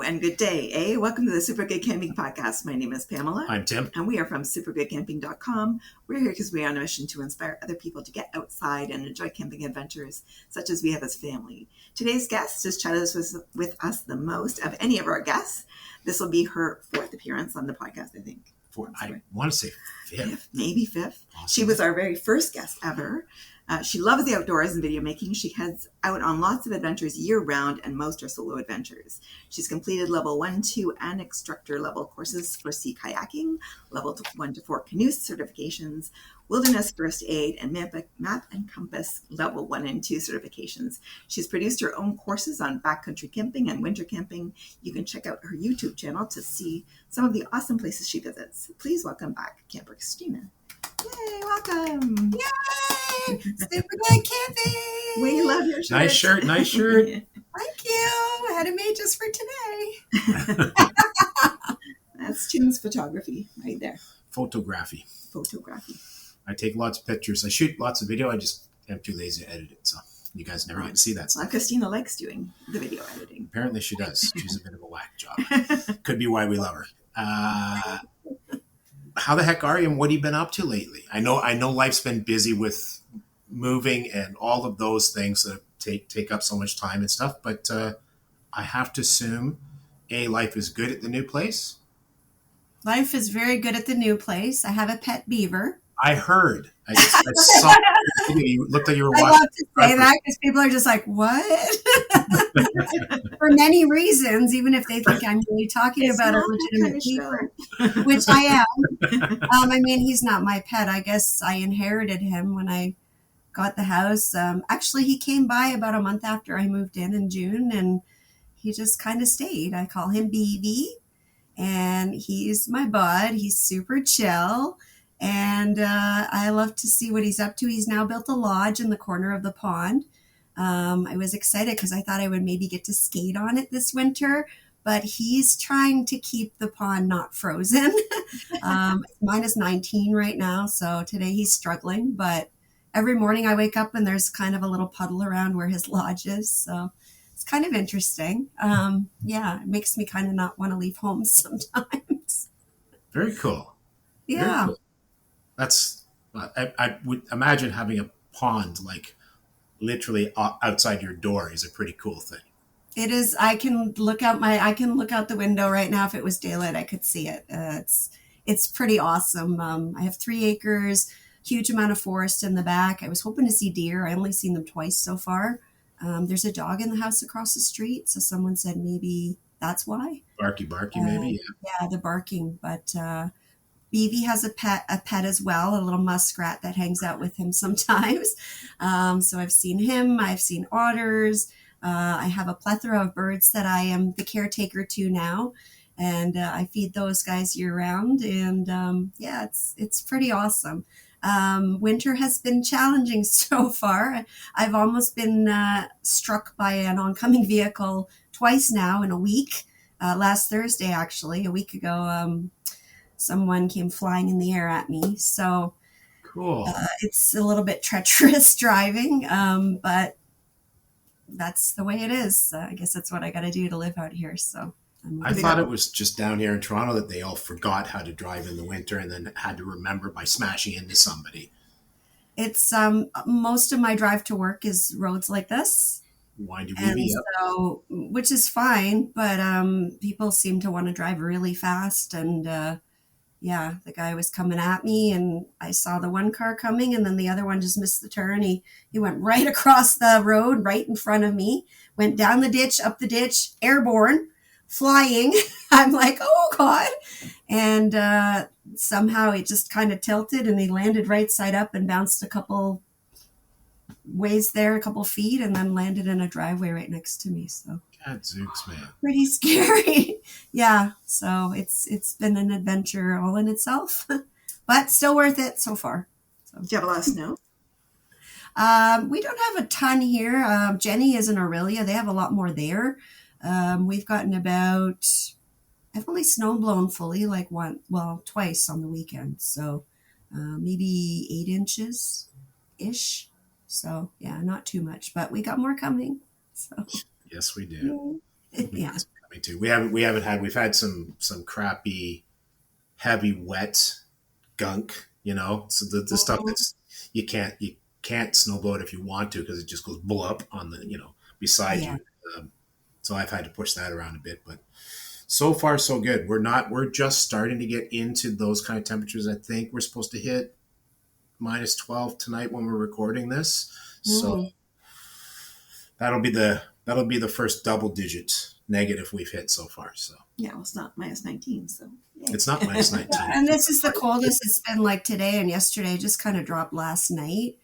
and good day, eh? Welcome to the Super Good Camping Podcast. My name is Pamela. I'm Tim. And we are from supergoodcamping.com. We're here because we are on a mission to inspire other people to get outside and enjoy camping adventures such as we have as family. Today's guest has chatted with us the most of any of our guests. This will be her fourth appearance on the podcast, I think. I want to say fifth. Maybe fifth. Awesome. She was our very first guest ever. She loves the outdoors and video making. She heads out on lots of adventures year-round, and most are solo adventures. She's completed level 1, 2, and instructor level courses for sea kayaking, level 1 to 4 canoe certifications, wilderness first aid, and map and compass level 1 and 2 certifications. She's produced her own courses on backcountry camping and winter camping. You can check out her YouTube channel to see some of the awesome places she visits. Please welcome back Camper Christina. Yay, welcome. Yay! Super Good Camping! We love your shirt. Nice shirt, nice shirt. Thank you. I had it made just for today. That's Tim's photography right there. Photography. I I take lots of pictures. I shoot lots of video. I just am too lazy to edit it, so you guys never get to see that stuff. Christina likes doing the video editing. Apparently she does. She's a bit of a whack job. Could be why we love her. How the heck are you, and what have you been up to lately? I know life's been busy with moving and all of those things that take up so much time and stuff, but I have to assume life is good at the new place. Life is very good at the new place. I have a pet beaver. I heard. I saw you looked like you were watching. I love to say that because people are just like, what? For many reasons, even if they think I'm really talking about a legitimate beaver, which I am. I mean, he's not my pet. I guess I inherited him when I got the house. Actually, he came by about a month after I moved in June, and he just kind of stayed. I call him Beavy, and he's my bud. He's super chill. And I love to see what he's up to. He's now built a lodge in the corner of the pond. I was excited because I thought I would maybe get to skate on it this winter, but he's trying to keep the pond not frozen. It's minus 19 right now, so today he's struggling. But every morning I wake up and there's kind of a little puddle around where his lodge is, so it's kind of interesting. Yeah, it makes me kind of not want to leave home sometimes. Very cool. Yeah. Very cool. That's I would imagine having a pond like literally outside your door is a pretty cool thing. It is. I can look out the window right now. If it was daylight, I could see it. It's pretty awesome. I have 3 acres, huge amount of forest in the back. I was hoping to see deer. I only seen them twice so far. There's a dog in the house across the street, so someone said maybe that's why. Barky, maybe. Yeah, the barking, but. Beavy has a pet as well, a little muskrat that hangs out with him sometimes. So I've seen him. I've seen otters. I have a plethora of birds that I am the caretaker to now, and I feed those guys year round. And yeah, it's pretty awesome. Winter has been challenging so far. I've almost been struck by an oncoming vehicle twice now in a week. Last Thursday, actually, a week ago. Someone came flying in the air at me. So cool. It's a little bit treacherous driving, but that's the way it is. I guess that's what I got to do to live out here. So I thought it was just down here in Toronto that they all forgot how to drive in the winter and then had to remember by smashing into somebody. It's most of my drive to work is roads like this. So, which is fine, but people seem to want to drive really fast, and yeah, the guy was coming at me, and I saw the one car coming, and then the other one just missed the turn. He went right across the road, right in front of me, went down the ditch, up the ditch, airborne, flying. I'm like, oh God. And somehow it just kind of tilted, and he landed right side up and bounced a couple ways there, a couple feet, and then landed in a driveway right next to me. So Gadzooks, man. Pretty scary. Yeah. So it's been an adventure all in itself, but still worth it so far. So. Do you have a lot of snow? We don't have a ton here. Jenny is in Aurelia. They have a lot more there. We've gotten I've only snow blown fully twice on the weekend. So maybe 8 inches-ish. So yeah, not too much, but we got more coming. So yes, we do. Yeah. Me too. We've had some crappy, heavy, wet gunk, so the stuff that's you can't snowboard if you want to because it just goes blow up on the beside Yeah. you. So I've had to push that around a bit, but so far so good. We're just starting to get into those kind of temperatures. I think we're supposed to hit -12 tonight when we're recording this. So Mm. that'll be the first double digit negative we've hit so far. So Yeah, well, it's not -19, so yay. it's not -19. And this is the coldest it's been like today and yesterday. Just kind of dropped last night.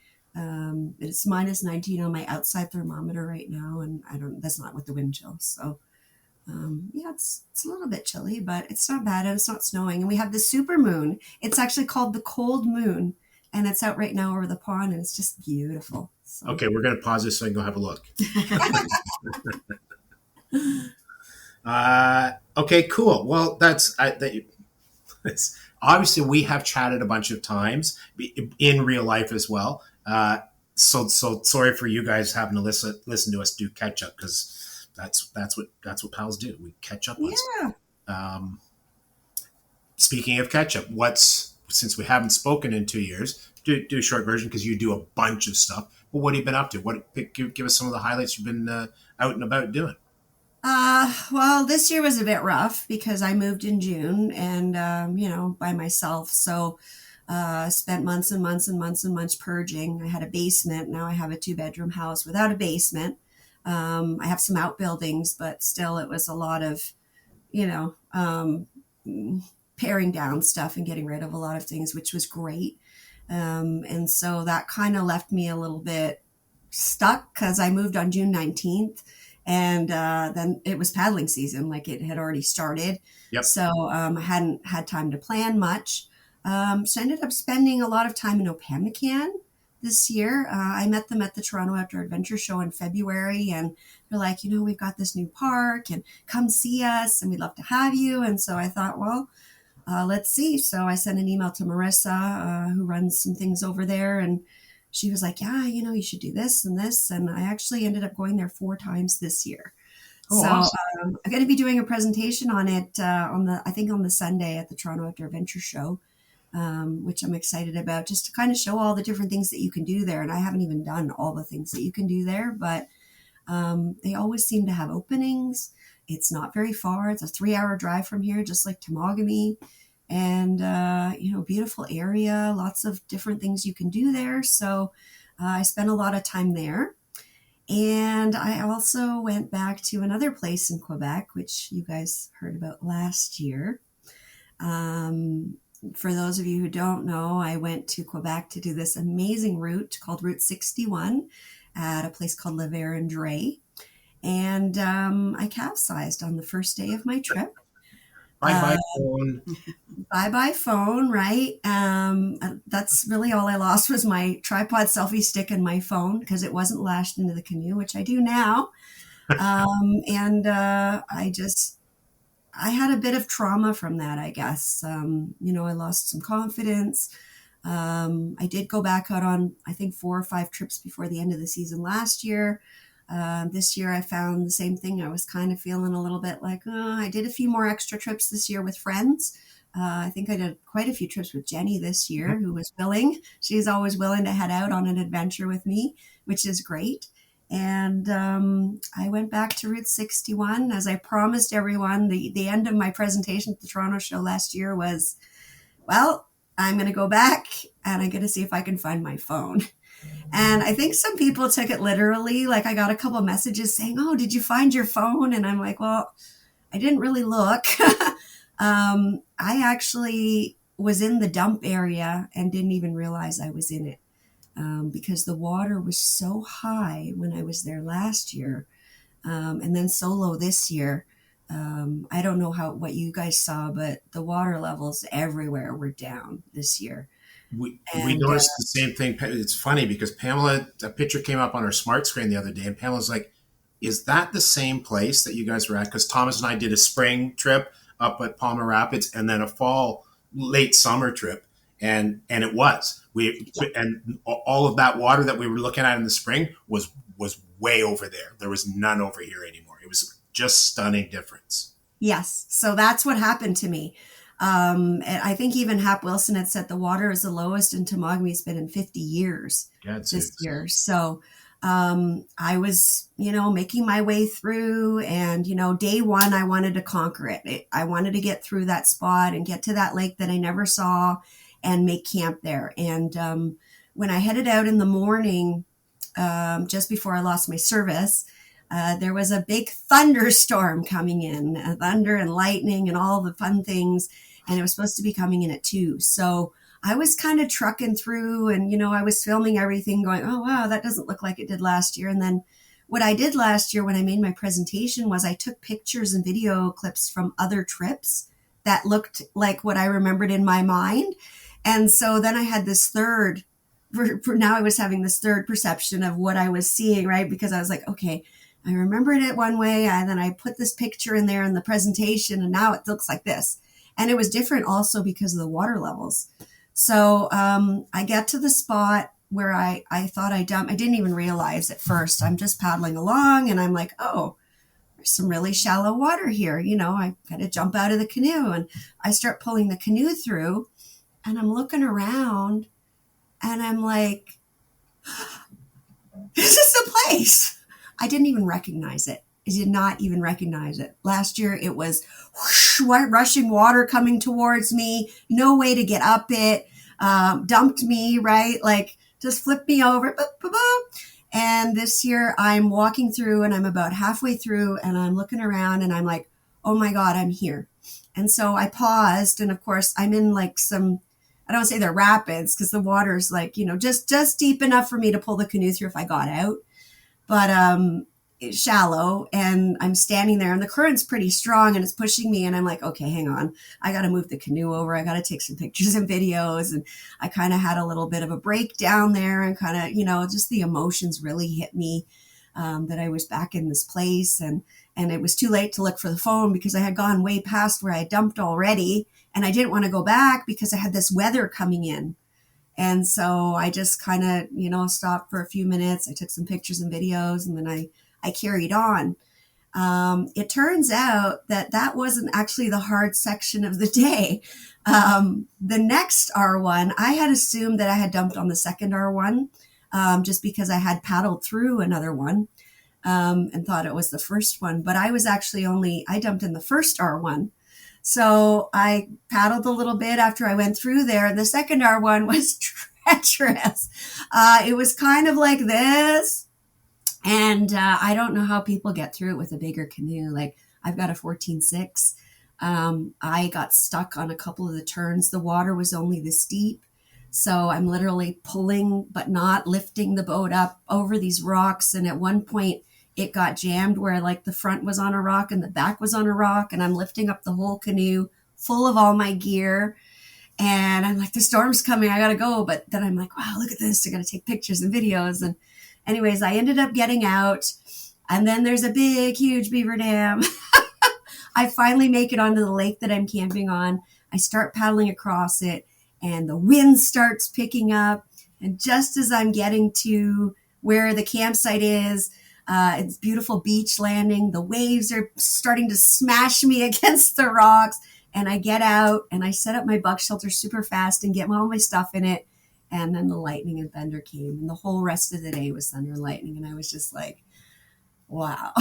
It's -19 on my outside thermometer right now, and that's not with the wind chill. So yeah, it's a little bit chilly, but it's not bad, and it's not snowing. And we have the super moon. It's actually called the cold moon, and it's out right now over the pond, and it's just beautiful. So. Okay, we're going to pause this so I can go have a look. Okay, cool. Well, that's obviously we have chatted a bunch of times in real life as well. So sorry for you guys having to listen to us do catch up because that's what pals do. We catch up on stuff. Speaking of catch up, since we haven't spoken in 2 years, do a short version because you do a bunch of stuff. Well, what have you been up to? Give us some of the highlights you've been out and about doing. Well, this year was a bit rough because I moved in June and, by myself. So, spent months and months and months and months purging. I had a basement. Now I have a 2-bedroom house without a basement. I have some outbuildings, but still it was a lot of, paring down stuff and getting rid of a lot of things, which was great. And so that kind of left me a little bit stuck because I moved on June 19th. And then it was paddling season, like it had already started. Yep. So I hadn't had time to plan much. So I ended up spending a lot of time in Opamican this year. I met them at the Toronto Outdoor Adventure Show in February, and they're like, we've got this new park, and come see us, and we'd love to have you. And so I thought, well, let's see. So I sent an email to Marissa, who runs some things over there, and she was like, yeah, you should do this and this. And I actually ended up going there 4 times this year. Oh, so awesome. I'm going to be doing a presentation on it on the Sunday at the Toronto Outdoor Adventure Show, which I'm excited about, just to kind of show all the different things that you can do there. And I haven't even done all the things that you can do there, but they always seem to have openings. It's not very far. It's a 3-hour drive from here, just like Temagami. And, beautiful area, lots of different things you can do there. So I spent a lot of time there. And I also went back to another place in Quebec, which you guys heard about last year. For those of you who don't know, I went to Quebec to do this amazing route called Route 61 at a place called La Vérendrye. And I capsized on the first day of my trip. Bye-bye phone. Bye-bye phone, right? That's really all I lost was my tripod selfie stick and my phone because it wasn't lashed into the canoe, which I do now. And I had a bit of trauma from that, I guess. I lost some confidence. I did go back out on, I think, 4 or 5 trips before the end of the season last year. This year I found the same thing. I was kind of feeling a little bit like, I did a few more extra trips this year with friends. I think I did quite a few trips with Jenny this year, who was willing. She's always willing to head out on an adventure with me, which is great. And I went back to Route 61. As I promised everyone, the end of my presentation at the Toronto show last year was, well, I'm going to go back and I'm going to see if I can find my phone. And I think some people took it literally. Like I got a couple of messages saying, oh, did you find your phone? And I'm like, well, I didn't really look. I actually was in the dump area and didn't even realize I was in it because the water was so high when I was there last year and then so low this year. I don't know what you guys saw, but the water levels everywhere were down this year. We noticed the same thing. It's funny because Pamela, a picture came up on her smart screen the other day, and Pamela's like, is that the same place that you guys were at? Because Thomas and I did a spring trip up at Palmer Rapids and then a late summer trip. And it was. And all of that water that we were looking at in the spring was way over there. There was none over here anymore. It was just stunning difference. Yes. So that's what happened to me. And I think even Hap Wilson had said the water is the lowest in Temagami's been in 50 years this year. So I was, making my way through, and, day one, I wanted to conquer it. I wanted to get through that spot and get to that lake that I never saw and make camp there. And when I headed out in the morning, just before I lost my service, there was a big thunderstorm coming in, thunder and lightning and all the fun things. And it was supposed to be coming in at 2. So I was kind of trucking through, and, I was filming everything going, oh, wow, that doesn't look like it did last year. And then what I did last year when I made my presentation was I took pictures and video clips from other trips that looked like what I remembered in my mind. And so then I had this third, for now I was having this third perception of what I was seeing, right? Because I was like, okay, I remembered it one way, and then I put this picture in there in the presentation, and now it looks like this. And it was different also because of the water levels. So I get to the spot where I thought I dumped. I didn't even realize at first. I'm just paddling along, and I'm like, oh, there's some really shallow water here. I got to jump out of the canoe, and I start pulling the canoe through, and I'm looking around, and I'm like, this is the place. I didn't even recognize it. I did not even recognize it. Last year, it was whoosh, rushing water coming towards me, no way to get up it, dumped me, right? Like, just flipped me over. Boop, boop, boop. And this year, I'm walking through, and I'm about halfway through, and I'm looking around, and I'm like, oh my God, I'm here. And so I paused, and of course, I'm in like some, I don't say they're rapids, because the water's like, just deep enough for me to pull the canoe through if I got out. But it's shallow, and I'm standing there, and the current's pretty strong, and it's pushing me, and I'm like, okay, hang on. I got to move the canoe over. I got to take some pictures and videos. And I kind of had a little bit of a breakdown there, and kind of, just the emotions really hit me, that I was back in this place. And it was too late to look for the phone because I had gone way past where I dumped already, and I didn't want to go back because I had this weather coming in. And so I just kind of, stopped for a few minutes. I took some pictures and videos, and then I carried on. It turns out that wasn't actually the hard section of the day. The next R1, I had assumed that I had dumped on the second R1, just because I had paddled through another one, and thought it was the first one. But I was actually I dumped in the first R1. So I paddled a little bit after I went through there, and the second R1 was treacherous. It was kind of like this, and I don't know how people get through it with a bigger canoe. Like, I've got a 14.6. I got stuck on a couple of the turns. The water was only this deep, so I'm literally pulling but not lifting the boat up over these rocks, and at one point, it got jammed where like the front was on a rock and the back was on a rock, and I'm lifting up the whole canoe full of all my gear. And I'm like, the storm's coming, I gotta go. But then I'm like, wow, look at this. I gotta take pictures and videos. And anyways, I ended up getting out, and then there's a big, huge beaver dam. I finally make it onto the lake that I'm camping on. I start paddling across it, and the wind starts picking up. And just as I'm getting to where the campsite is, it's beautiful beach landing. The waves are starting to smash me against the rocks. And I get out, and I set up my buck shelter super fast and get all my stuff in it. And then the lightning and thunder came, and the whole rest of the day was thunder and lightning. And I was just like, wow.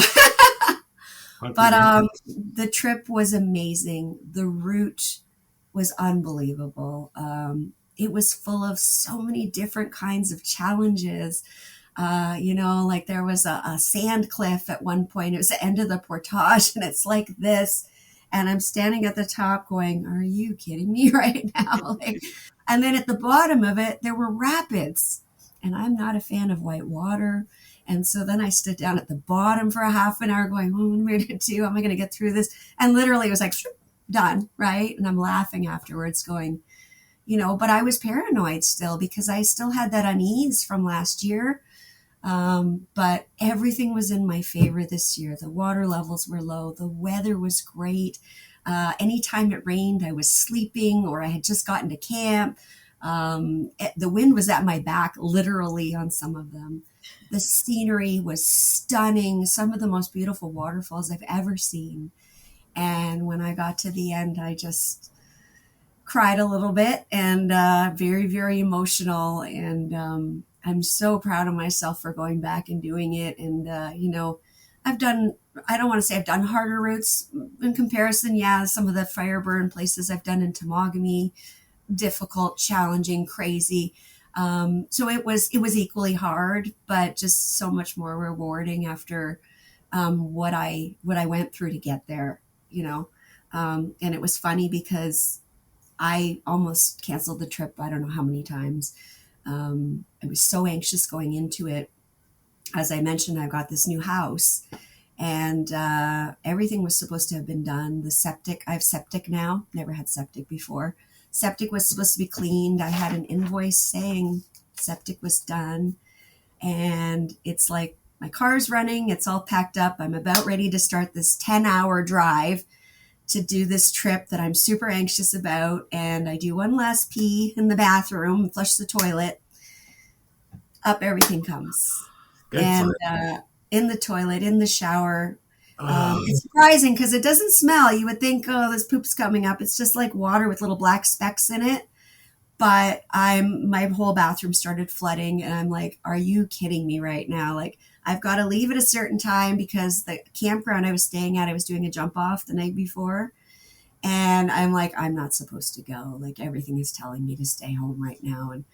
But the trip was amazing. The route was unbelievable. It was full of so many different kinds of challenges. Like there was a sand cliff at one point. It was the end of the portage, and it's like this. And I'm standing at the top going, are you kidding me right now? And then at the bottom of it, there were rapids. And I'm not a fan of white water. And so then I stood down at the bottom for a half an hour going, what am I going to do? How am I going to get through this? And literally it was like, done, right? And I'm laughing afterwards going, but I was paranoid still because I still had that unease from last year. But everything was in my favor this year. The water levels were low. The weather was great. Anytime it rained, I was sleeping or I had just gotten to camp. The wind was at my back, literally on some of them. The scenery was stunning. Some of the most beautiful waterfalls I've ever seen. And when I got to the end, I just cried a little bit and very, very emotional. And I'm so proud of myself for going back and doing it. And, I don't want to say I've done harder routes in comparison. Yeah, some of the fire burn places I've done in Temagami, difficult, challenging, crazy. So it was equally hard, but just so much more rewarding after what I went through to get there, and it was funny because I almost canceled the trip. I don't know how many times. I was so anxious going into it. As I mentioned, I got this new house and everything was supposed to have been done. I have septic now, never had septic before. Septic was supposed to be cleaned. I had an invoice saying septic was done. And it's like my car's running. It's all packed up. I'm about ready to start this 10-hour drive to do this trip that I'm super anxious about. And I do one last pee in the bathroom, flush the toilet. Up everything comes. Good and in the toilet, in the shower. It's surprising because it doesn't smell. You would think, oh, this poop's coming up. It's just like water with little black specks in it. But my whole bathroom started flooding and I'm like, are you kidding me right now? Like, I've got to leave at a certain time because the campground I was staying at, I was doing a jump off the night before. And I'm like, I'm not supposed to go. Like, everything is telling me to stay home right now. And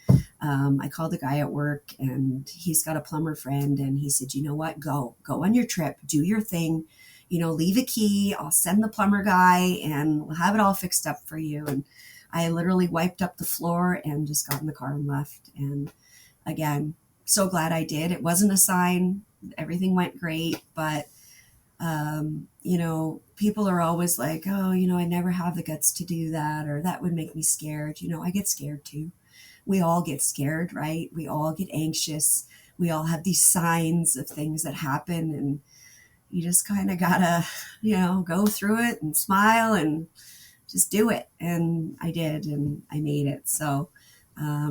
I called the guy at work and he's got a plumber friend. And he said, you know what? Go on your trip, do your thing, leave a key. I'll send the plumber guy and we'll have it all fixed up for you. And I literally wiped up the floor and just got in the car and left. And again, so glad I did. It wasn't a sign. Everything went great. But, people are always like, oh, I never have the guts to do that, or that would make me scared. I get scared too. We all get scared, right? We all get anxious. We all have these signs of things that happen, and you just kind of gotta, go through it and smile and just do it. And I did, and I made it. So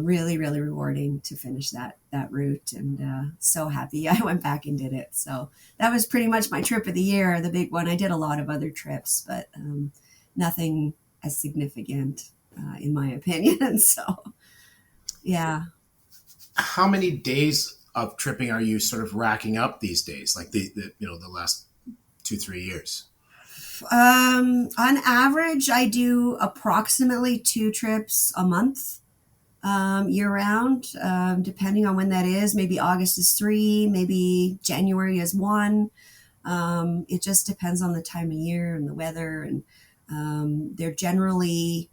really, really rewarding to finish that route, and so happy I went back and did it. So that was pretty much my trip of the year, the big one. I did a lot of other trips, but nothing as significant in my opinion. So yeah. How many days of tripping are you sort of racking up these days? Like the last 2-3 years? On average, I do approximately 2 trips a month. Year round, depending on when that is. Maybe August is 3, maybe January is 1. It just depends on the time of year and the weather. And they're generally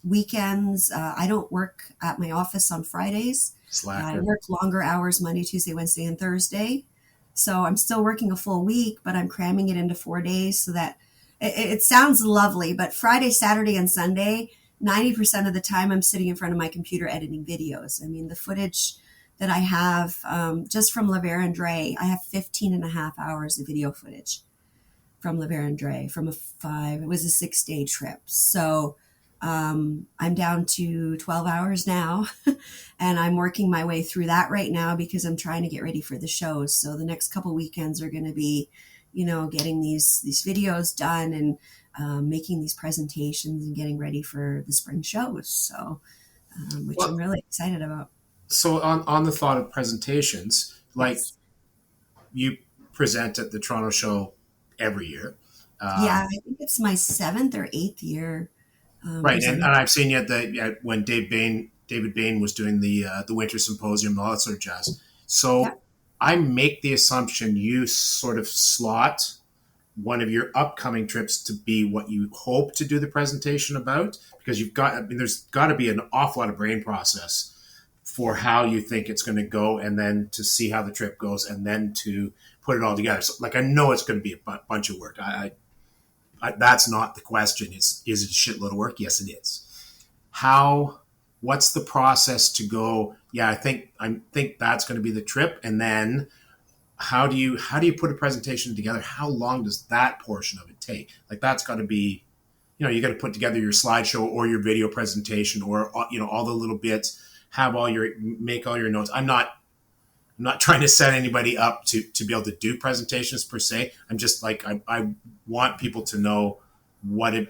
weekends. I don't work at my office on Fridays. I work longer hours Monday, Tuesday, Wednesday, and Thursday. So I'm still working a full week, but I'm cramming it into 4 days so that it sounds lovely. But Friday, Saturday, and Sunday, 90% of the time I'm sitting in front of my computer editing videos. I mean, the footage that I have just from La Vérendrye, I have 15 and a half hours of video footage from La Vérendrye it was a 6-day trip. So I'm down to 12 hours now and I'm working my way through that right now because I'm trying to get ready for the shows. So the next couple weekends are going to be, getting these videos done and making these presentations and getting ready for the spring shows. So, which I'm really excited about. So on the thought of presentations, like yes. You present at the Toronto show every year. Yeah, I think it's my 7th or 8th year. Right. And I've seen you when David Bain was doing the winter symposium and all that sort of jazz. So yeah. I make the assumption you sort of slot one of your upcoming trips to be what you hope to do the presentation about, because there's got to be an awful lot of brain process for how you think it's going to go, and then to see how the trip goes, and then to put it all together. So, I know it's going to be a bunch of work. I that's not the question. Is it a shitload of work? Yes, it is. What's the process to go? Yeah, I think that's going to be the trip, and then how do you put a presentation together? How long does that portion of it take? Like, that's got to be, you got to put together your slideshow or your video presentation or all the little bits. Make all your notes. I'm not not trying to set anybody up to be able to do presentations per se. I'm just like, I want people to know what an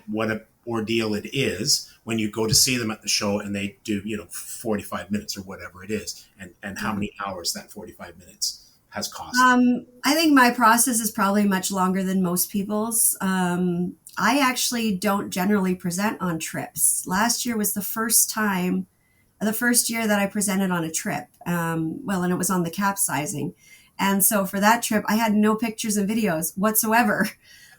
ordeal it is when you go to see them at the show and they do, 45 minutes or whatever it is, and how many hours that 45 minutes has cost. I think my process is probably much longer than most people's. I actually don't generally present on trips. Last year was the first year that I presented on a trip. And it was on the capsizing. And so for that trip, I had no pictures and videos whatsoever.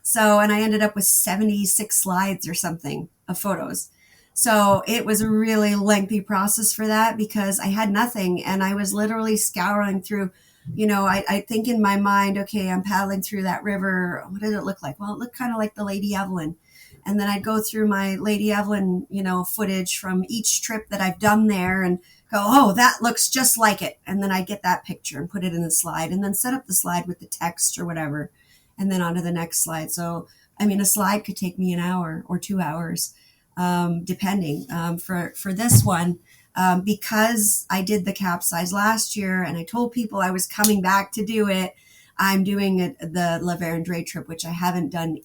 So, and I ended up with 76 slides or something of photos. So it was a really lengthy process for that because I had nothing. And I was literally scouring through, I think in my mind, okay, I'm paddling through that river. What did it look like? Well, it looked kind of like the Lady Evelyn. And then I'd go through my Lady Evelyn, footage from each trip that I've done there and go, oh, that looks just like it. And then I'd get that picture and put it in the slide and then set up the slide with the text or whatever. And then on to the next slide. So, a slide could take me an hour or 2 hours, depending. For this one, because I did the Capsize last year and I told people I was coming back to do it, I'm doing the La Vérendrye trip, which I haven't done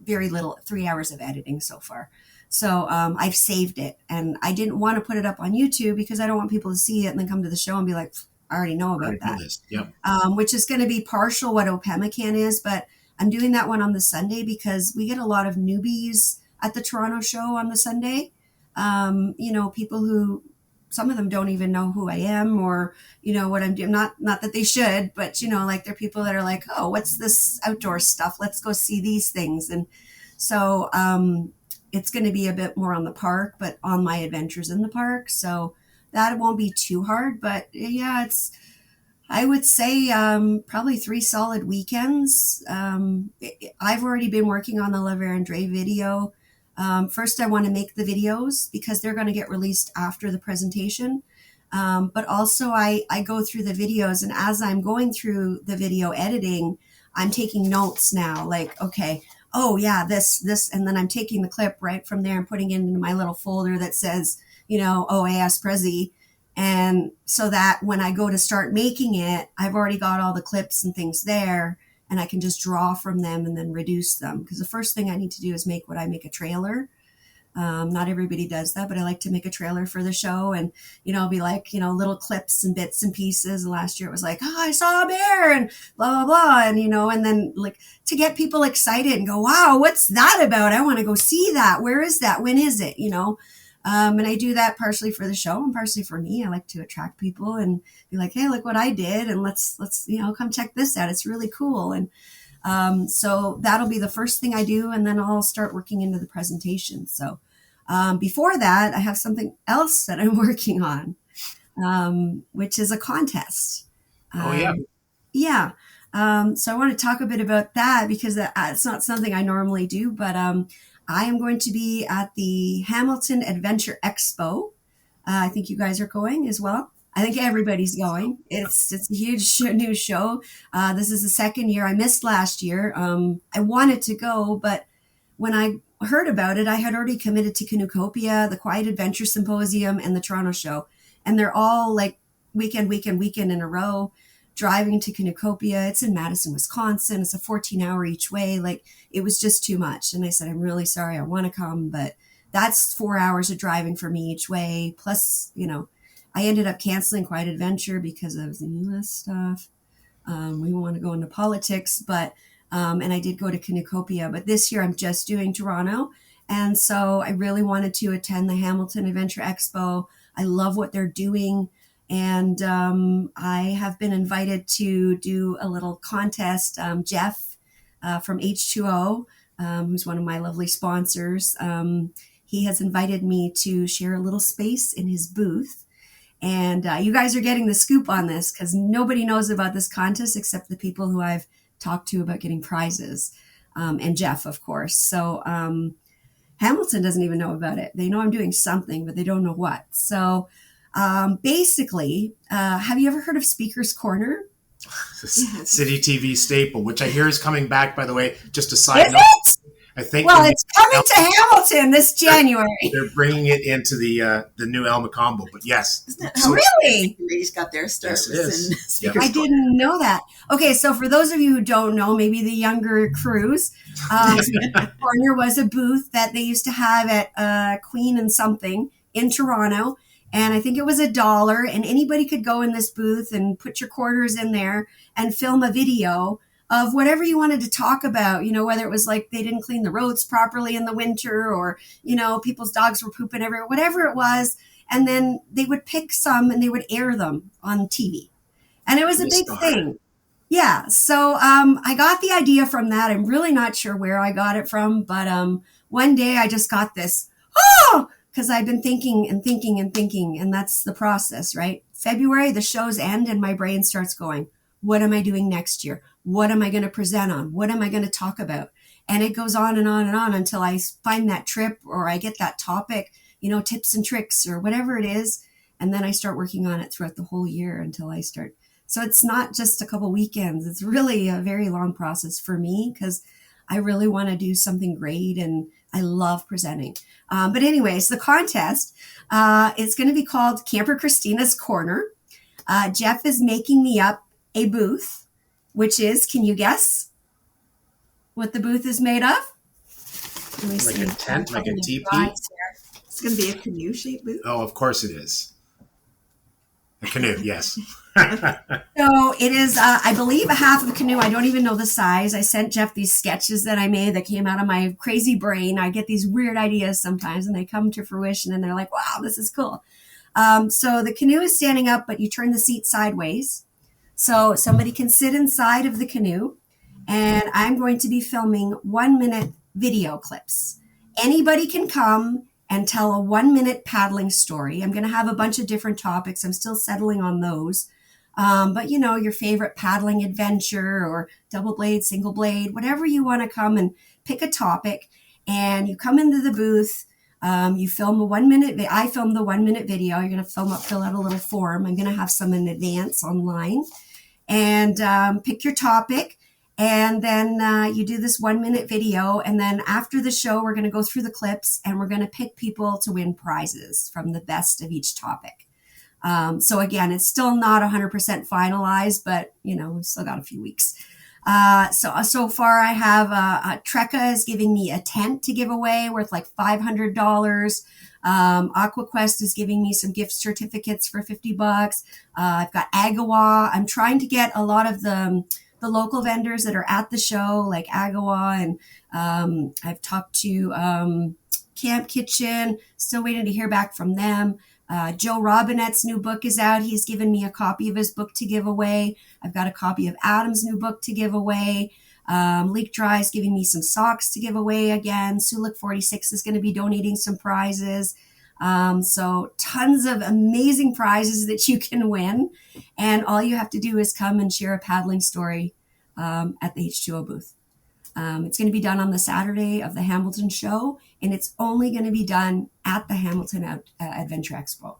very little, 3 hours of editing so far. So I've saved it, and I didn't want to put it up on YouTube because I don't want people to see it and then come to the show and be like, I already know about that. Yep. Which is going to be partial what Opemican is, but I'm doing that one on the Sunday because we get a lot of newbies at the Toronto show on the Sunday. People who, some of them don't even know who I am or, what I'm doing. Not that they should, but, they're people that are like, oh, what's this outdoor stuff? Let's go see these things. And so it's going to be a bit more on the park, but on my adventures in the park. So that won't be too hard. But yeah, I would say probably 3 solid weekends. I've already been working on the La Vérendrye video. First, I want to make the videos because they're going to get released after the presentation. But also I go through the videos, and as I'm going through the video editing, I'm taking notes now, like, okay, oh yeah, this, and then I'm taking the clip right from there and putting it into my little folder that says, OAS Prezi. And so that when I go to start making it, I've already got all the clips and things there, and I can just draw from them and then reduce them. Because the first thing I need to do is make a trailer. Not everybody does that, but I like to make a trailer for the show and, be like, little clips and bits and pieces. And last year it was like, oh, I saw a bear and blah, blah, blah. And, and then like to get people excited and go, wow, what's that about? I want to go see that. Where is that? When is it? And I do that partially for the show and partially for me. I like to attract people and be like, hey, look what I did. And let's, come check this out. It's really cool. And so that'll be the first thing I do. And then I'll start working into the presentation. So before that, I have something else that I'm working on, which is a contest. Oh, yeah. Yeah. So I want to talk a bit about that because it's not something I normally do, but I am going to be at the Hamilton Adventure Expo. I think you guys are going as well. I think everybody's going. It's a huge new show. This is the second year. I missed last year. I wanted to go, but when I heard about it, I had already committed to Canoecopia, the Quiet Adventure Symposium, and the Toronto show. And they're all like weekend in a row. Driving to Canoecopia, it's in Madison, Wisconsin. It's a 14-hour each way. Like, it was just too much. And I said, I'm really sorry. I want to come, but that's 4 hours of driving for me each way. Plus, I ended up canceling Quiet Adventure because of the U.S. stuff. We want to go into politics, but and I did go to Canoecopia. But this year, I'm just doing Toronto. And so I really wanted to attend the Hamilton Adventure Expo. I love what they're doing. And I have been invited to do a little contest. Jeff from H2O, who's one of my lovely sponsors, he has invited me to share a little space in his booth. And you guys are getting the scoop on this because nobody knows about this contest except the people who I've talked to about getting prizes, and Jeff, of course. So Hamilton doesn't even know about it. They know I'm doing something, but they don't know what. So basically, have you ever heard of Speaker's Corner? City TV staple, which I hear is coming back, by the way. Just a side note. I think. Well, it's coming to Hamilton this January. They're bringing it into the new El Macombo, but yes. Isn't that So really? They just got their start. Yes, it is. Yep. I didn't know that. Okay, so for those of you who don't know, maybe the younger crews, Corner was a booth that they used to have at Queen and something in Toronto. And I think it was $1, and anybody could go in this booth and put your quarters in there and film a video of whatever you wanted to talk about, whether it was like they didn't clean the roads properly in the winter or, people's dogs were pooping everywhere, whatever it was. And then they would pick some and they would air them on TV. And it was a big thing. Yeah. So I got the idea from that. I'm really not sure where I got it from, but one day I just got this, because I've been thinking and thinking and thinking, and that's the process, right? February, the shows end and my brain starts going, what am I doing next year? What am I going to present on? What am I going to talk about? And it goes on and on and on until I find that trip or I get that topic, tips and tricks or whatever it is. And then I start working on it throughout the whole year until I start. So it's not just a couple weekends. It's really a very long process for me because I really want to do something great and I love presenting. But anyways, the contest is going to be called Camper Christina's Corner. Jeff is making me up a booth, which is, can you guess what the booth is made of? Like a tent, like a teepee? It's going to be a canoe-shaped booth? Oh, of course it is. A canoe, yes. So it is, I believe, a half of a canoe. I don't even know the size. I sent Jeff these sketches that I made that came out of my crazy brain. I get these weird ideas sometimes, and they come to fruition, and they're like, wow, this is cool. So the canoe is standing up, but you turn the seat sideways. So somebody can sit inside of the canoe, and I'm going to be filming 1-minute video clips. Anybody can come and tell a 1-minute paddling story. I'm going to have a bunch of different topics. I'm still settling on those. But your favorite paddling adventure or double blade, single blade, whatever you want to come and pick a topic, and you come into the booth. You film a 1-minute. I filmed the 1-minute video. You're going to fill out a little form. I'm going to have some in advance online, and pick your topic. And then you do this 1-minute video. And then after the show, we're going to go through the clips and we're going to pick people to win prizes from the best of each topic. So again, it's still not 100% finalized, but we've still got a few weeks. So far I have Trekka is giving me a tent to give away worth like $500. AquaQuest is giving me some gift certificates for $50. I've got Agawa. I'm trying to get a lot of the local vendors that are at the show, like Agawa, and I've talked to Camp Kitchen, still waiting to hear back from them. Joe Robinette's new book is out. He's given me a copy of his book to give away. I've got a copy of Adam's new book to give away. Leak Dry is giving me some socks to give away again. Sulik 46 is going to be donating some prizes. So tons of amazing prizes that you can win. And all you have to do is come and share a paddling story at the H2O booth. It's going to be done on the Saturday of the Hamilton show, and it's only going to be done at the Hamilton Adventure Expo.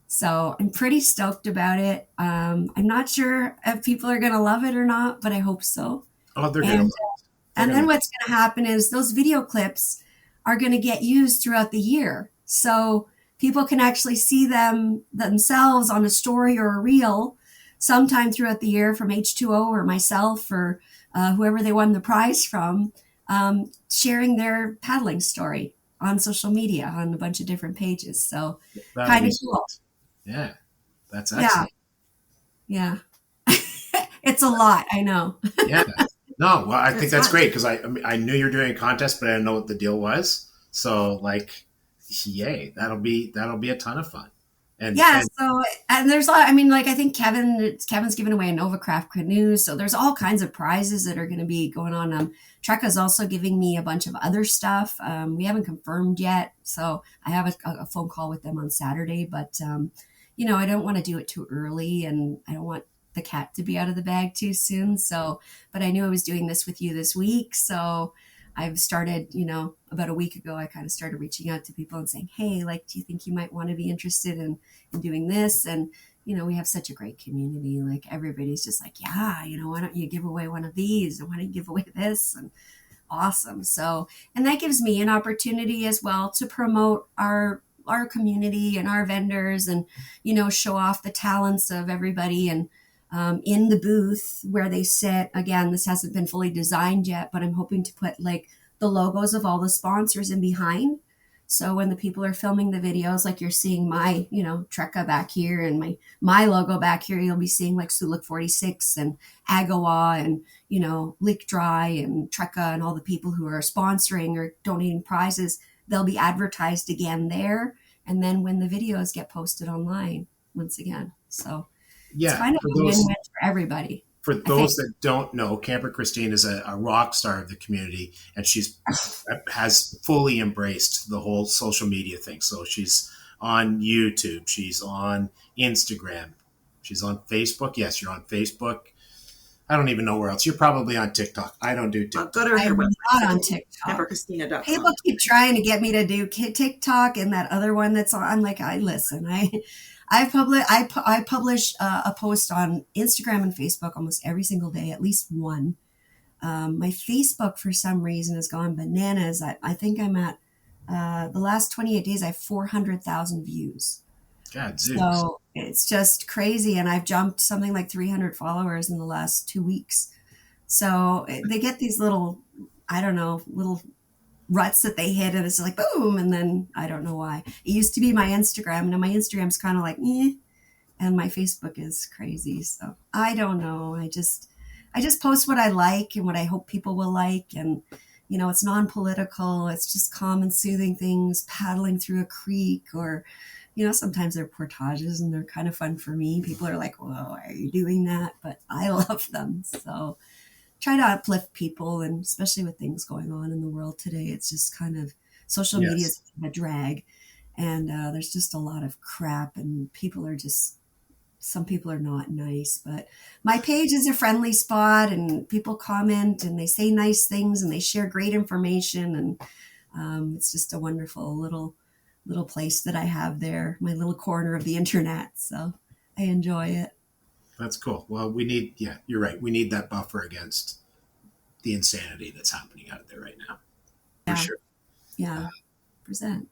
So I'm pretty stoked about it. I'm not sure if people are going to love it or not, but I hope so. Oh, they're going to love it. And then what's going to happen is those video clips are going to get used throughout the year. So people can actually see them themselves on a story or a reel sometime throughout the year from H2O or myself or whoever they won the prize from, sharing their paddling story on social media on a bunch of different pages. So kind of cool. Yeah, that's excellent. Yeah. It's a lot, I know. Yeah. No, well, I think that's great because I knew you were doing a contest, but I didn't know what the deal was. So yay, that'll be a ton of fun. And there's a lot. I mean, I think Kevin's giving away a Novacraft canoe, so there's all kinds of prizes that are going to be going on. Trekka's also giving me a bunch of other stuff. We haven't confirmed yet, so I have a phone call with them on Saturday. But I don't want to do it too early, and I don't want the cat to be out of the bag too soon. So, but I knew I was doing this with you this week, so I've started, about a week ago, I kind of started reaching out to people and saying, hey, do you think you might want to be interested in doing this? And, we have such a great community. Everybody's just yeah, why don't you give away one of these? And why don't you give away this? And awesome. So, and that gives me an opportunity as well to promote our community and our vendors, and show off the talents of everybody. And in the booth where they sit, again, this hasn't been fully designed yet, but I'm hoping to put like the logos of all the sponsors in behind. So when the people are filming the videos, like you're seeing my, Trekka back here and my logo back here, you'll be seeing like Sulik 46 and Agawa and, Leak Dry and Trekka and all the people who are sponsoring or donating prizes. They'll be advertised again there. And then when the videos get posted online, once again. So it's kind of a win-win for everybody. For those that don't know, Camper Christina is a rock star of the community, and has fully embraced the whole social media thing. So she's on YouTube, she's on Instagram, she's on Facebook. Yes, you're on Facebook. I don't even know where else. You're probably on TikTok. I don't do TikTok. Go to her website. I'm not on TikTok. CamperChristina.com. People keep trying to get me to do TikTok and that other one that's on. I'm like, I publish a post on Instagram and Facebook almost every single day, at least one. My Facebook, for some reason, has gone bananas. I think I'm at the last 28 days, I have 400,000 views. God, Zeus. So it's just crazy. And I've jumped something like 300 followers in the last 2 weeks. So they get these little ruts that they hit, and it's like boom, and then I don't know why. It used to be my Instagram, and now my Instagram's kind of like and my Facebook is crazy. So I don't know. I just post what I like and what I hope people will like, and it's non-political. It's just calm and soothing things, paddling through a creek, or sometimes they're portages, and they're kind of fun for me. People are like, "Whoa, why are you doing that?" But I love them. So try to uplift people, and especially with things going on in the world today, it's just kind of social media is a drag, and there's just a lot of crap, and some people are not nice. But my page is a friendly spot, and people comment and they say nice things and they share great information, and it's just a wonderful little place that I have there, my little corner of the internet. So I enjoy it. That's cool. Well, you're right. We need that buffer against the insanity that's happening out there right now. For sure. Yeah. Present.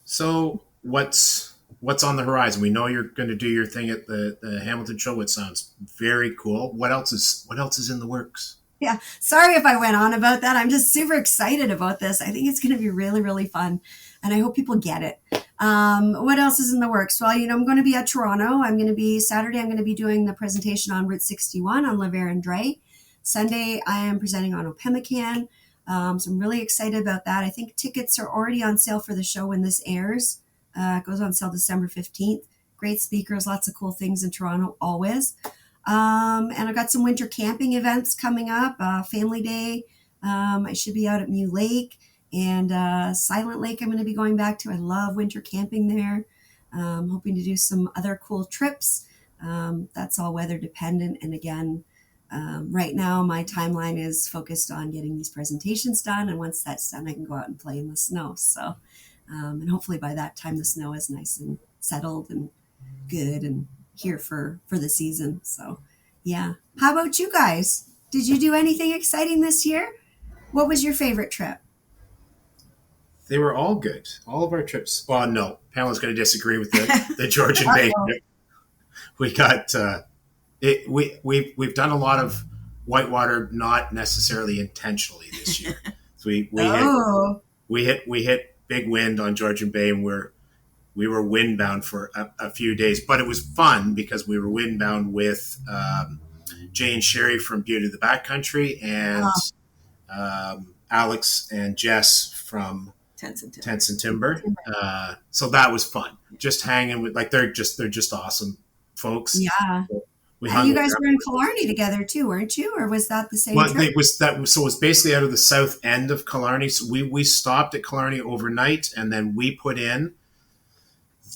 So what's on the horizon? We know you're going to do your thing at the Hamilton show, which sounds very cool. What else is in the works? Yeah. Sorry if I went on about that. I'm just super excited about this. I think it's going to be really, really fun, and I hope people get it. What else is in the works? Well, I'm going to be at Toronto. Saturday, I'm going to be doing the presentation on Route 61 on Laver and Dre. Sunday, I am presenting on Opemican. So I'm really excited about that. I think tickets are already on sale for the show when this airs. It goes on sale December 15th. Great speakers, lots of cool things in Toronto, always. And I've got some winter camping events coming up. Family Day. I should be out at Mew Lake. And Silent Lake I'm going to be going back to. I love winter camping there. Hoping to do some other cool trips. That's all weather dependent. And again, right now my timeline is focused on getting these presentations done. And once that's done, I can go out and play in the snow. So, and hopefully by that time the snow is nice and settled and good and here for the season. So yeah. How about you guys? Did you do anything exciting this year? What was your favorite trip? They were all good. All of our trips. Well, no, Pamela's going to disagree with the Georgian Bay trip. We got we've done a lot of whitewater, not necessarily intentionally this year. So we hit big wind on Georgian Bay, and we were windbound for a few days, but it was fun because we were windbound with Jay and Sherry from Beauty of the Backcountry and Alex and Jess from Tents and Timber. So that was fun. Just hanging with they're just awesome folks. Yeah. And you guys were in Killarney together too, weren't you? Or was that the same trip? It was basically out of the south end of Killarney. So we stopped at Killarney overnight, and then we put in.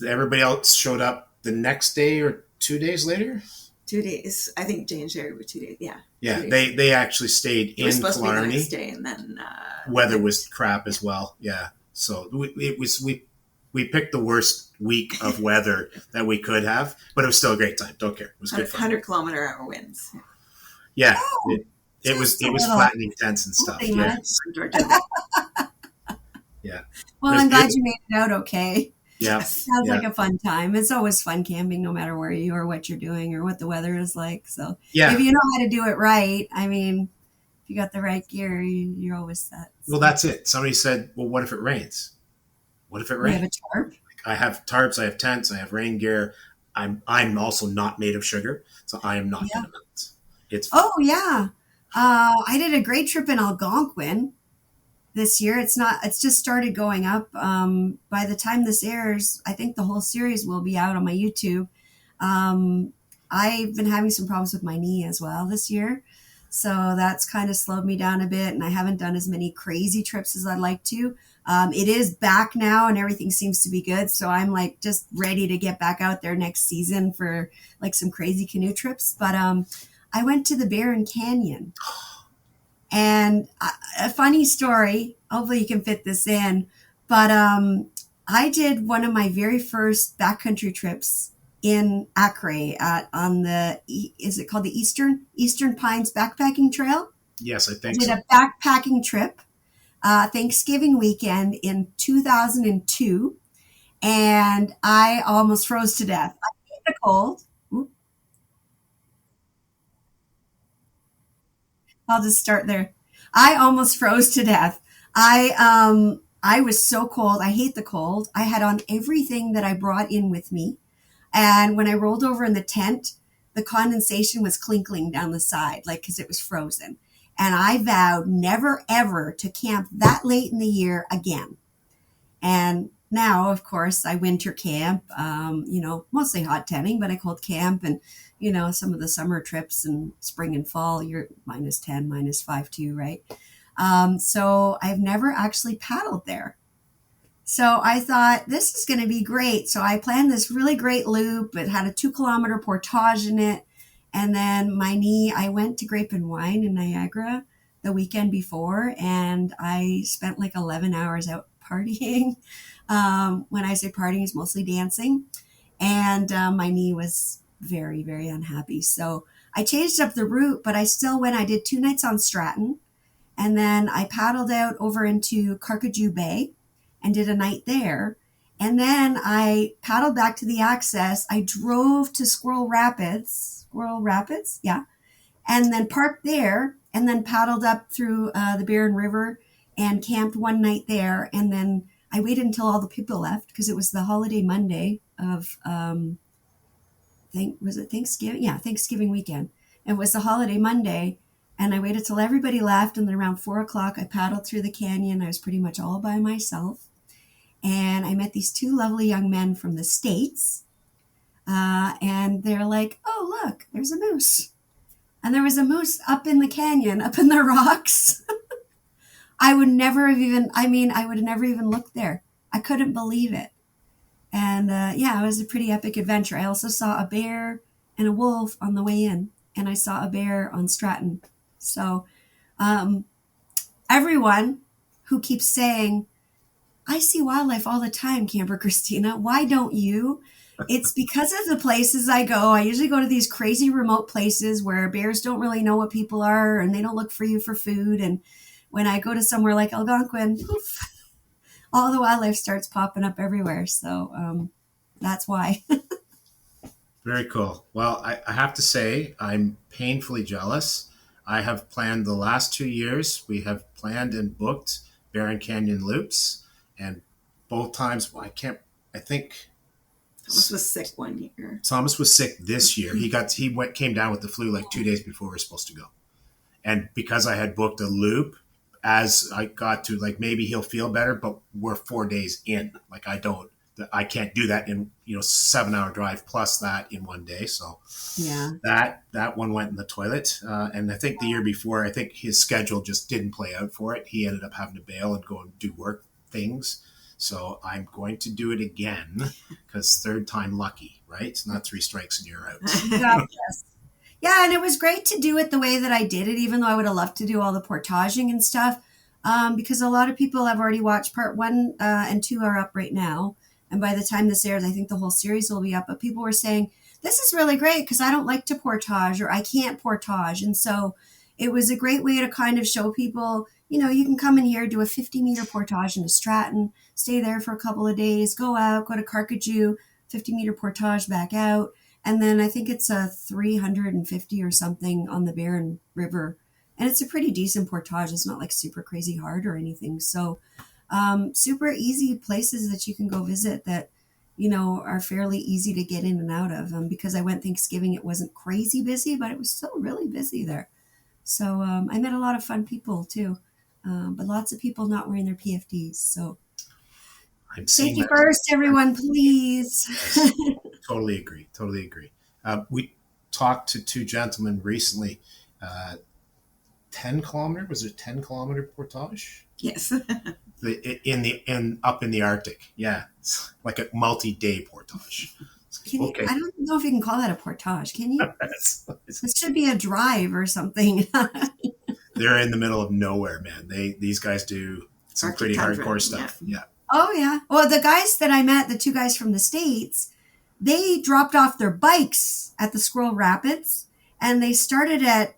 Everybody else showed up the next day or 2 days later. 2 days. I think Jay and Sherry were 2 days. Yeah. Yeah, they actually stayed in supposed Killarney. To be the next day, and then weather was crap as well. Yeah, so we picked the worst week of weather that we could have, but it was still a great time. Don't care. It was good fun. 100-kilometer-hour winds. Yeah, it was flattening tents and stuff. Yeah. Yeah. Well, I'm glad you made it out okay. Yeah. Sounds like a fun time. It's always fun camping, no matter where you are, what you're doing, or what the weather is like. So if you know how to do it right, I mean, if you got the right gear, you're always set. So. Well, that's it. Somebody said, well, what if it rains? What if it rains? You have a tarp? I have tarps, I have tents, I have rain gear. I'm also not made of sugar, so I am not going to melt. I did a great trip in Algonquin this year. It's just started going up. By the time this airs, I think the whole series will be out on my YouTube. I've been having some problems with my knee as well this year. So that's kind of slowed me down a bit, and I haven't done as many crazy trips as I'd like to. It is back now and everything seems to be good. So I'm like just ready to get back out there next season for like some crazy canoe trips. But I went to the Barron Canyon. And a funny story, hopefully you can fit this in, but I did one of my very first backcountry trips in Acre is it called the Eastern Pines Backpacking Trail? Yes, I think so. I did a backpacking trip Thanksgiving weekend in 2002, and I almost froze to death. I hate the cold. I'll just start there. I almost froze to death. I was so cold. I hate the cold. I had on everything that I brought in with me. And when I rolled over in the tent, the condensation was clinkling down the side, like, because it was frozen. And I vowed never, ever to camp that late in the year again. And now, of course, I winter camp, mostly hot tenting, but I cold camp. And, some of the summer trips in spring and fall, you're -10, -5 too, right? So I've never actually paddled there. So I thought, this is going to be great. So I planned this really great loop. It had a 2-kilometer portage in it. And then I went to Grape and Wine in Niagara the weekend before, and I spent like 11 hours out partying. When I say partying, it's mostly dancing. And my knee was very, very unhappy. So I changed up the route, but I still went. I did 2 nights on Stratton. And then I paddled out over into Carcajou Bay and did a night there. And then I paddled back to the access. I drove to Squirrel Rapids, yeah. And then parked there and then paddled up through the Barron River and camped one night there. And then I waited until all the people left because it was the holiday Monday of, was it Thanksgiving? Yeah, Thanksgiving weekend. It was the holiday Monday. And I waited till everybody left. And then around 4:00, I paddled through the canyon. I was pretty much all by myself. And I met these 2 lovely young men from the States. And they're like, oh, look, there's a moose. And there was a moose up in the canyon, up in the rocks. I would never even looked there. I couldn't believe it. And it was a pretty epic adventure. I also saw a bear and a wolf on the way in. And I saw a bear on Stratton. So everyone who keeps saying, I see wildlife all the time, Camper Christina, why don't you? It's because of the places I go. I usually go to these crazy remote places where bears don't really know what people are and they don't look for you for food. And when I go to somewhere like Algonquin, poof, all the wildlife starts popping up everywhere. So that's why. Very cool. Well, I have to say, I'm painfully jealous. I have planned the last 2 years. We have planned and booked Barron Canyon loops. And both times, I think Thomas was sick one year. Thomas was sick this year. He came down with the flu like 2 days before we were supposed to go. And because I had booked a loop, as I got to, like, maybe he'll feel better, but we're 4 days in. Like, I can't do that in 7-hour drive plus that in one day. So yeah, that one went in the toilet. And I think the year before, I think his schedule just didn't play out for it. He ended up having to bail and go and do work things. So I'm going to do it again because 3rd time lucky, right? Not 3 strikes and you're out. Yes. Yeah, and it was great to do it the way that I did it, even though I would have loved to do all the portaging and stuff, because a lot of people have already watched part 1 and 2 are up right now. And by the time this airs, I think the whole series will be up. But people were saying, this is really great because I don't like to portage or I can't portage. And so it was a great way to kind of show people, you can come in here, do a 50-meter portage into Stratton, stay there for a couple of days, go out, go to Carcajou, 50-meter portage back out. And then I think it's a 350 or something on the Barron River. And it's a pretty decent portage. It's not like super crazy hard or anything. So super easy places that you can go visit that, are fairly easy to get in and out of. Because I went Thanksgiving, it wasn't crazy busy, but it was still really busy there. So I met a lot of fun people too. But lots of people not wearing their PFDs. So safety first, everyone, please. Yes. Totally agree. We talked to two gentlemen recently. 10 kilometer, was it 10 kilometer portage? Yes. Up in the Arctic. Yeah. It's like a multi-day portage. Okay. I don't know if you can call that a portage. Can you? This should be a drive or something. They're in the middle of nowhere, man. These guys do some pretty hardcore stuff. Yeah. Oh, yeah. Well, the guys that I met, the two guys from the States, they dropped off their bikes at the Squirrel Rapids, and they started at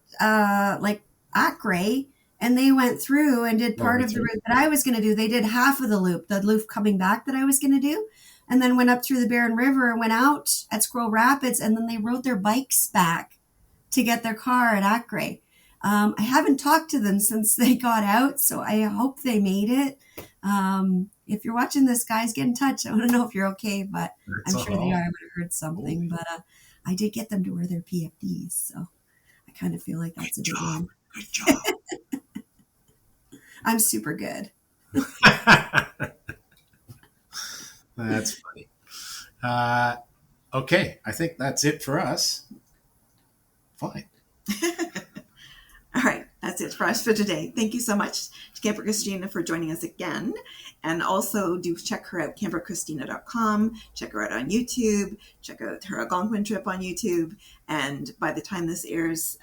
Acre, and they went through and did part of the route that I was going to do. They did half of the loop coming back that I was going to do, and then went up through the Barron River and went out at Squirrel Rapids, and then they rode their bikes back to get their car at Acre. I haven't talked to them since they got out, so I hope they made it. If you're watching this, guys, get in touch. I want to know if you're okay, but I'm sure they are. I would have heard something, but I did get them to wear their PFDs, so I kind of feel like that's a good one. Good job. I'm super good. That's funny. Okay, I think that's it for us. Fine. All right, that's it for us for today. Thank you so much to Camper Christina for joining us again. And also do check her out, camperchristina.com. Check her out on YouTube. Check out her Algonquin trip on YouTube. And by the time this airs,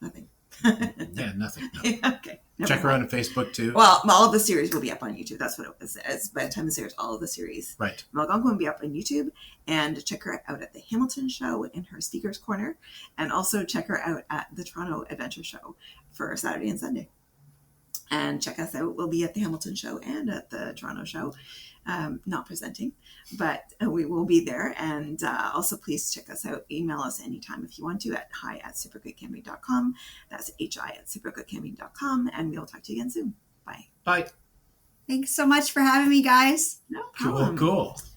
nothing. Yeah, nothing. No. Okay. Check her out on Facebook too. Well, all of the series will be up on YouTube. That's what it says. By the time this airs, all of the series. Right. Algonquin will be up on YouTube. And check her out at the Hamilton Show in her Speaker's Corner. And also check her out at the Toronto Adventure Show for Saturday and Sunday. And check us out. We'll be at the Hamilton Show and at the Toronto Show. Not presenting, but we will be there. And also please check us out. Email us anytime if you want to at hi@supergoodcamping.com. That's hi@supergoodcamping.com. And we'll talk to you again soon. Bye. Bye. Thanks so much for having me, guys. No problem. Cool.